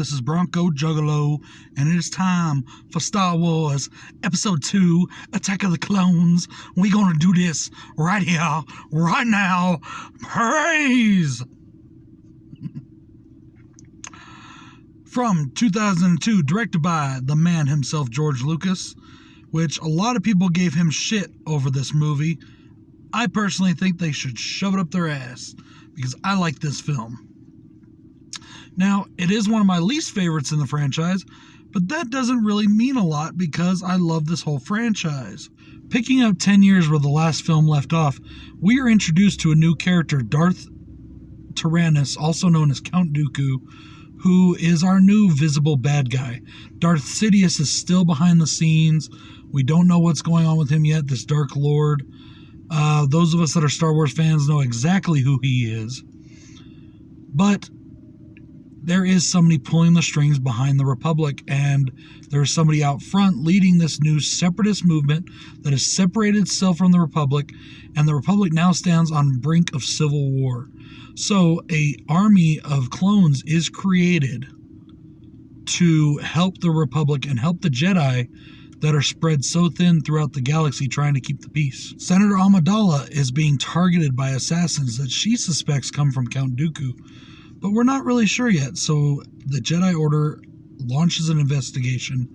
this is BroncoJuggalo, and it is time for Star Wars Episode 2, Attack of the Clones. We're gonna do this right here, right now. Praise! From 2002, directed by the man himself, George Lucas, which a lot of people gave him shit over this movie. I personally think they should shove it up their ass, because I like this film. Now, it is one of my least favorites in the franchise, but that doesn't really mean a lot because I love this whole franchise. Picking up 10 years where the last film left off, we are introduced to a new character, Darth Tyrannus, also known as Count Dooku, who is our new visible bad guy. Darth Sidious is still behind the scenes. We don't know what's going on with him yet, this Dark Lord. Those of us that are Star Wars fans know exactly who he is. But there is somebody pulling the strings behind the Republic, and there's somebody out front leading this new separatist movement that has separated itself from the Republic, and the Republic now stands on the brink of civil war. So an army of clones is created to help the Republic and help the Jedi that are spread so thin throughout the galaxy trying to keep the peace. Senator Amidala is being targeted by assassins that she suspects come from Count Dooku, but we're not really sure yet. So the Jedi Order launches an investigation,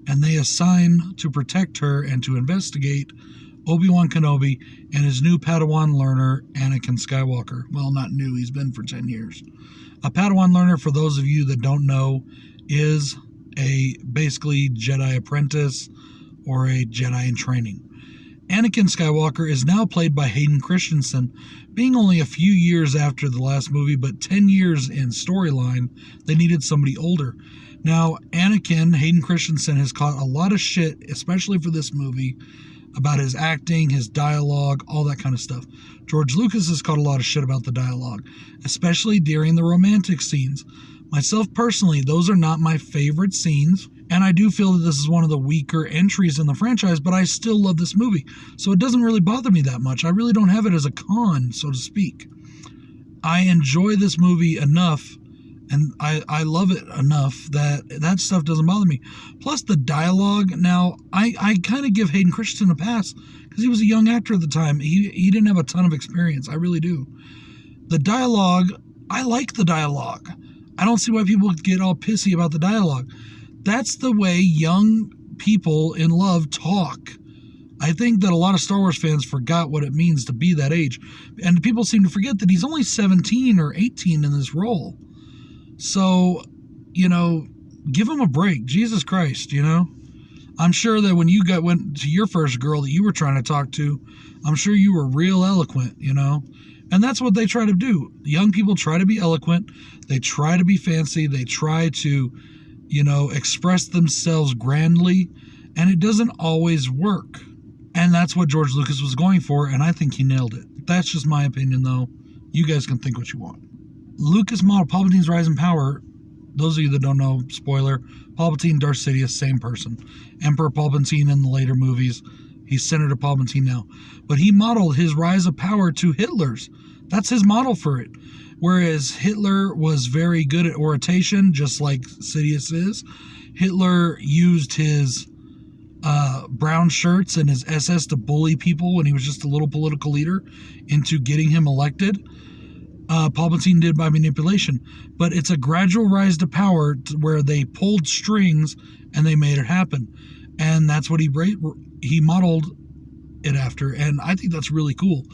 and they assign to protect her and to investigate Obi-Wan Kenobi and his new Padawan learner, Anakin Skywalker. Well, not new, he's been for 10 years. A Padawan learner, for those of you that don't know, is a basically Jedi apprentice or a Jedi in training. Anakin Skywalker is now played by Hayden Christensen, being only a few years after the last movie, but 10 years in storyline, they needed somebody older. Now, Hayden Christensen has caught a lot of shit, especially for this movie, about his acting, his dialogue, all that kind of stuff. George Lucas has caught a lot of shit about the dialogue, especially during the romantic scenes. Myself personally, those are not my favorite scenes, and I do feel that this is one of the weaker entries in the franchise, but I still love this movie, so it doesn't really bother me that much. I really don't have it as a con, so to speak. I enjoy this movie enough, and I love it enough that stuff doesn't bother me. Plus the dialogue, now, I kind of give Hayden Christensen a pass, because he was a young actor at the time. He didn't have a ton of experience, I really do. The dialogue, I like the dialogue. I don't see why people get all pissy about the dialogue. That's the way young people in love talk. I think that a lot of Star Wars fans forgot what it means to be that age. And people seem to forget that he's only 17 or 18 in this role. So, give him a break. Jesus Christ, I'm sure that when you went to your first girl that you were trying to talk to, I'm sure you were real eloquent, And that's what they try to do. Young people try to be eloquent. They try to be fancy. They try to, express themselves grandly. And it doesn't always work. And that's what George Lucas was going for, and I think he nailed it. That's just my opinion, though. You guys can think what you want. Lucas modeled Palpatine's rise in power. Those of you that don't know, spoiler, Palpatine, Darth Sidious, same person. Emperor Palpatine in the later movies. He's Senator Palpatine now. But he modeled his rise of power to Hitler's. That's his model for it. Whereas Hitler was very good at oration, just like Sidious is. Hitler used his brown shirts and his SS to bully people when he was just a little political leader into getting him elected. Palpatine did by manipulation. But it's a gradual rise to power where they pulled strings and they made it happen. And that's what he modeled it after, and I think that's really cool.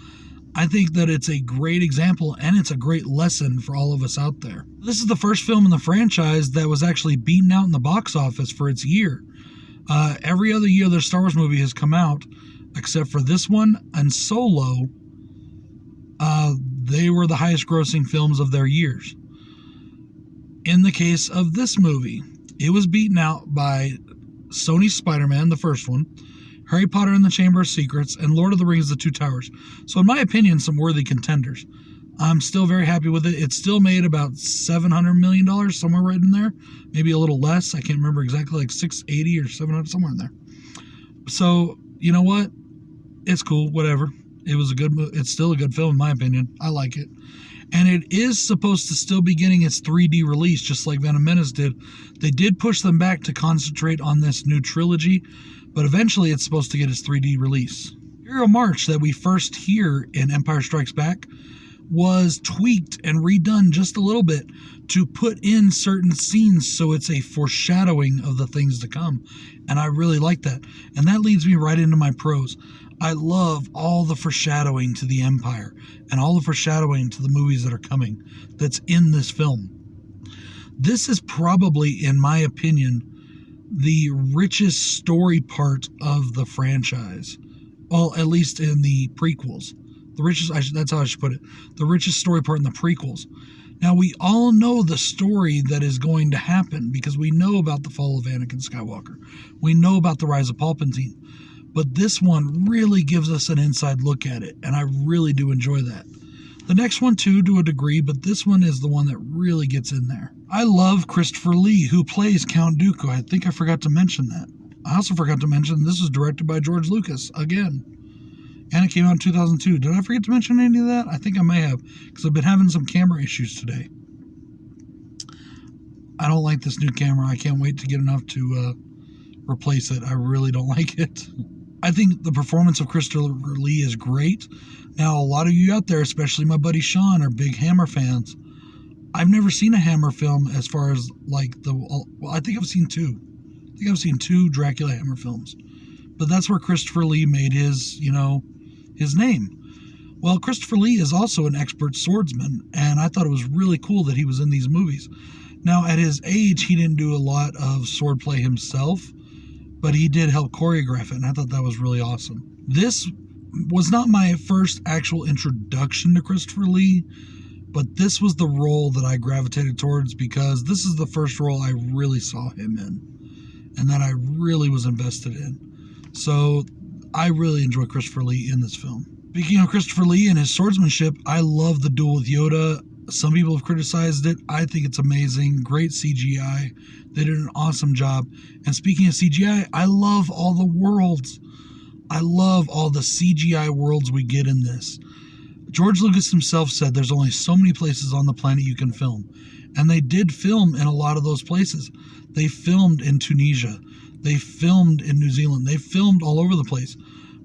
I think that it's a great example, and it's a great lesson for all of us out there. This is the first film in the franchise that was actually beaten out in the box office for its year. Every other year the Star Wars movie has come out, except for this one and Solo, they were the highest grossing films of their years. In the case of this movie, it was beaten out by Sony's Spider-Man, the first one, Harry Potter and the Chamber of Secrets, and Lord of the Rings, The Two Towers. So in my opinion, some worthy contenders. I'm still very happy with it. It still made about $700 million, somewhere right in there. Maybe a little less. I can't remember exactly, like 680 or 700, somewhere in there. So, you know what? It's cool, whatever. It's still a good film in my opinion. I like it. And it is supposed to still be getting its 3D release, just like Venom Menace did. They did push them back to concentrate on this new trilogy, but eventually it's supposed to get its 3D release. The Imperial March that we first hear in Empire Strikes Back was tweaked and redone just a little bit to put in certain scenes so it's a foreshadowing of the things to come. And I really like that. And that leads me right into my pros. I love all the foreshadowing to the Empire and all the foreshadowing to the movies that are coming that's in this film. This is probably, in my opinion, the richest story part of the franchise. Well, at least in the prequels. The richest, that's how I should put it. The richest story part in the prequels. Now, we all know the story that is going to happen because we know about the fall of Anakin Skywalker. We know about the rise of Palpatine. But this one really gives us an inside look at it, and I really do enjoy that. The next one, too, to a degree, but this one is the one that really gets in there. I love Christopher Lee, who plays Count Dooku. I think I forgot to mention that. I also forgot to mention this was directed by George Lucas, again. And it came out in 2002. Did I forget to mention any of that? I think I may have, because I've been having some camera issues today. I don't like this new camera. I can't wait to get enough to replace it. I really don't like it. I think the performance of Christopher Lee is great. Now, a lot of you out there, especially my buddy Sean, are big Hammer fans. I've never seen a Hammer film as far as, like, well, I think I've seen two. I think I've seen two Dracula Hammer films. But that's where Christopher Lee made his, his name. Well, Christopher Lee is also an expert swordsman, and I thought it was really cool that he was in these movies. Now, at his age, he didn't do a lot of swordplay himself, but he did help choreograph it, and I thought that was really awesome. This was not my first actual introduction to Christopher Lee, but this was the role that I gravitated towards because this is the first role I really saw him in, and that I really was invested in. So I really enjoy Christopher Lee in this film. Speaking of Christopher Lee and his swordsmanship, I love the duel with Yoda. Some people have criticized it. I think it's amazing. Great CGI. They did an awesome job. And speaking of CGI, I love all the worlds. I love all the CGI worlds we get in this. George Lucas himself said there's only so many places on the planet you can film. And they did film in a lot of those places. They filmed in Tunisia. They filmed in New Zealand. They filmed all over the place.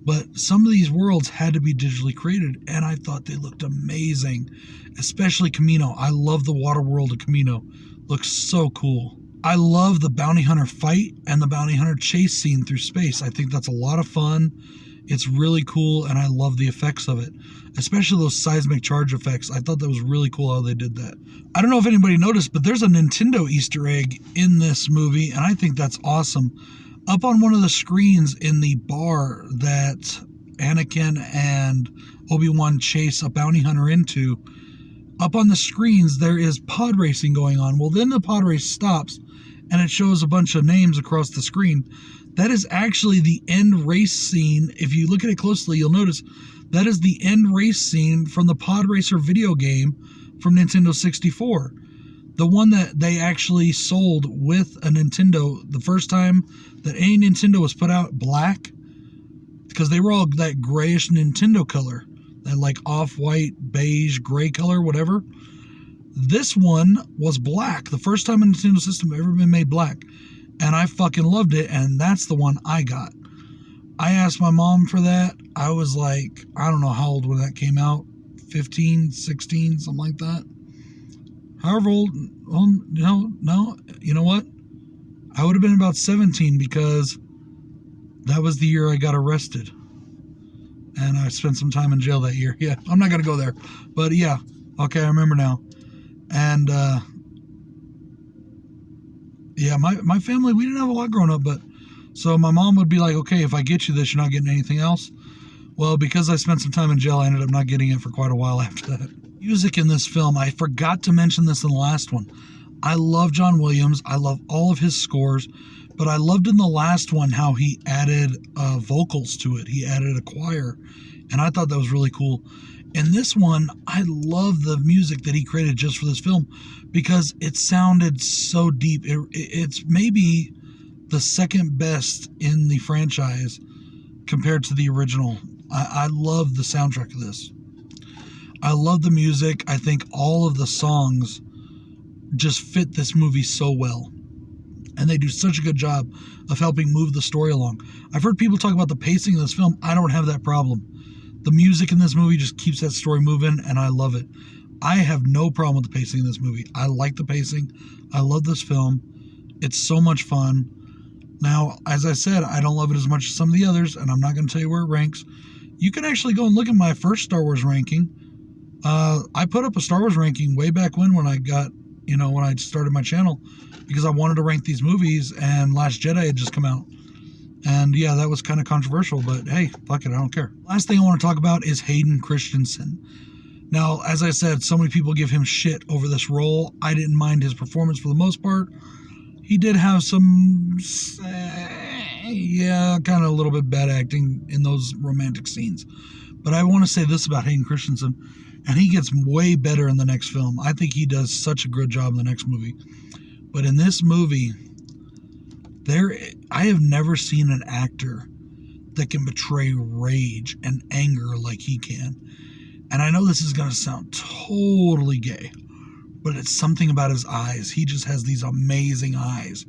But some of these worlds had to be digitally created, and I thought they looked amazing. Especially Camino. I love the water world of Camino. Looks so cool. I love the bounty hunter fight and the bounty hunter chase scene through space. I think that's a lot of fun. It's really cool, and I love the effects of it. Especially those seismic charge effects. I thought that was really cool how they did that. I don't know if anybody noticed, but there's a Nintendo Easter egg in this movie, and I think that's awesome. Up on one of the screens in the bar that Anakin and Obi-Wan chase a bounty hunter into, up on the screens there is pod racing going on. Well, then the pod race stops, and it shows a bunch of names across the screen. That is actually the end race scene. If you look at it closely, you'll notice that is the end race scene from the Pod Racer video game from Nintendo 64. The one that they actually sold with a Nintendo the first time that any Nintendo was put out black, because they were all that grayish Nintendo color, that like off-white, beige, gray color, whatever. This one was black. The first time a Nintendo system ever been made black. And I fucking loved it, and that's the one I got. I asked my mom for that. I was like, I don't know how old when that came out. 15, 16, something like that. However old, well, no, you know what? I would have been about 17 because that was the year I got arrested. And I spent some time in jail that year. Yeah, I'm not going to go there. But yeah, okay, I remember now. And, yeah, my family, we didn't have a lot growing up, but so my mom would be like, okay, if I get you this, you're not getting anything else. Well, because I spent some time in jail, I ended up not getting it for quite a while after that. Music in this film, I forgot to mention this in the last one. I love John Williams. I love all of his scores, but I loved in the last one how he added vocals to it. He added a choir, and I thought that was really cool. In this one, I love the music that he created just for this film because it sounded so deep. It's maybe the second best in the franchise compared to the original. I love the soundtrack of this. I love the music. I think all of the songs just fit this movie so well. And they do such a good job of helping move the story along. I've heard people talk about the pacing of this film. I don't have that problem. The music in this movie just keeps that story moving, and I love it. I have no problem with the pacing in this movie. I like the pacing. I love this film. It's so much fun. Now, as I said, I don't love it as much as some of the others, and I'm not going to tell you where it ranks. You can actually go and look at my first Star Wars ranking. I put up a Star Wars ranking way back when I got, when I started my channel, because I wanted to rank these movies, and Last Jedi had just come out. And yeah, that was kind of controversial, but hey, fuck it, I don't care. Last thing I want to talk about is Hayden Christensen. Now, as I said, so many people give him shit over this role. I didn't mind his performance for the most part. He did have some, kind of a little bit bad acting in those romantic scenes. But I want to say this about Hayden Christensen, and he gets way better in the next film. I think he does such a good job in the next movie. But in this movie, I have never seen an actor that can betray rage and anger like he can. And I know this is going to sound totally gay, but it's something about his eyes. He just has these amazing eyes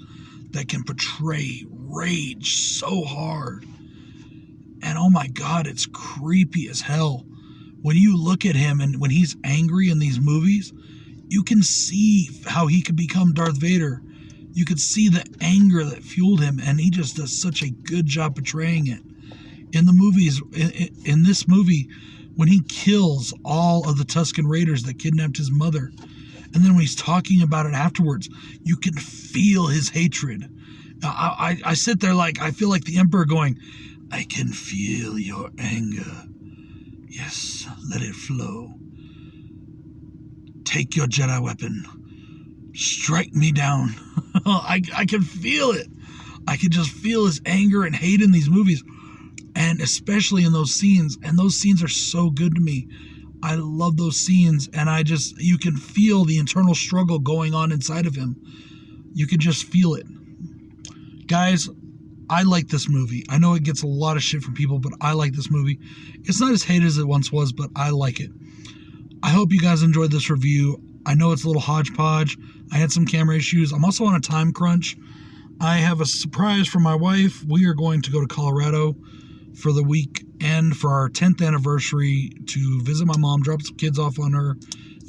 that can portray rage so hard. And oh my God, it's creepy as hell. When you look at him and when he's angry in these movies, you can see how he could become Darth Vader. You could see the anger that fueled him, and he just does such a good job portraying it. In the movies, in this movie, when he kills all of the Tusken Raiders that kidnapped his mother, and then when he's talking about it afterwards, you can feel his hatred. I sit there like, I feel like the Emperor going, I can feel your anger. Yes, let it flow. Take your Jedi weapon. Strike me down. I can feel it. I can just feel his anger and hate in these movies. And especially in those scenes. And those scenes are so good to me. I love those scenes. And you can feel the internal struggle going on inside of him. You can just feel it. Guys, I like this movie. I know it gets a lot of shit from people, but I like this movie. It's not as hated as it once was, but I like it. I hope you guys enjoyed this review. I know it's a little hodgepodge. I had some camera issues. I'm also on a time crunch. I have a surprise for my wife. We are going to go to Colorado for the weekend for our 10th anniversary to visit my mom, drop some kids off on her,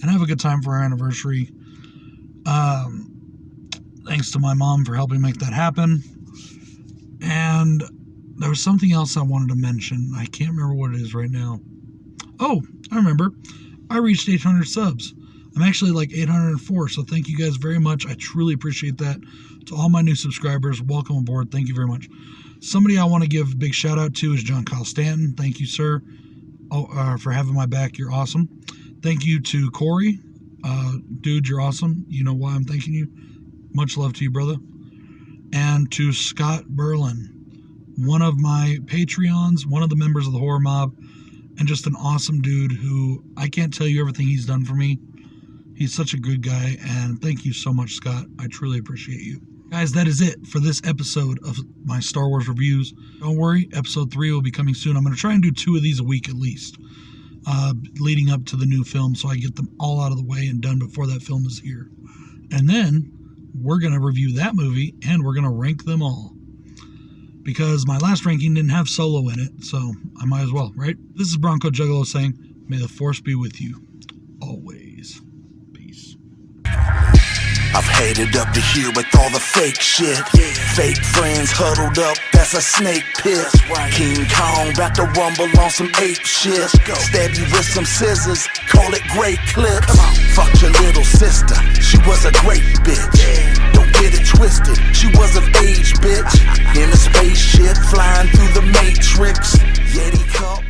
and have a good time for our anniversary. Thanks to my mom for helping make that happen. And there was something else I wanted to mention. I can't remember what it is right now. Oh, I remember. I reached 800 subs. I'm actually like 804, so thank you guys very much. I truly appreciate that. To all my new subscribers, welcome aboard. Thank you very much. Somebody I want to give a big shout out to is John Kyle Stanton. Thank you, sir, for having my back. You're awesome. Thank you to Corey. Dude, you're awesome. You know why I'm thanking you. Much love to you, brother. And to Scott Berlin, one of my Patreons, one of the members of the Horror Mob, and just an awesome dude who I can't tell you everything he's done for me. He's such a good guy, and thank you so much, Scott. I truly appreciate you. Guys, that is it for this episode of my Star Wars reviews. Don't worry, episode 3 will be coming soon. I'm going to try and do 2 of these a week at least, leading up to the new film, so I get them all out of the way and done before that film is here. And then we're going to review that movie, and we're going to rank them all. Because my last ranking didn't have Solo in it, so I might as well, right? This is BroncoJuggalo saying, may the Force be with you always. Peace. I've hated up to here with all the fake shit. Fake friends huddled up, that's a snake pit. King Kong about to rumble on some ape shit. Stab you with some scissors, call it great clips. Fuck your little sister, she was a great bitch. Don't get it twisted, she was of age, bitch. In a spaceship, flying through the Matrix. Yeti cup.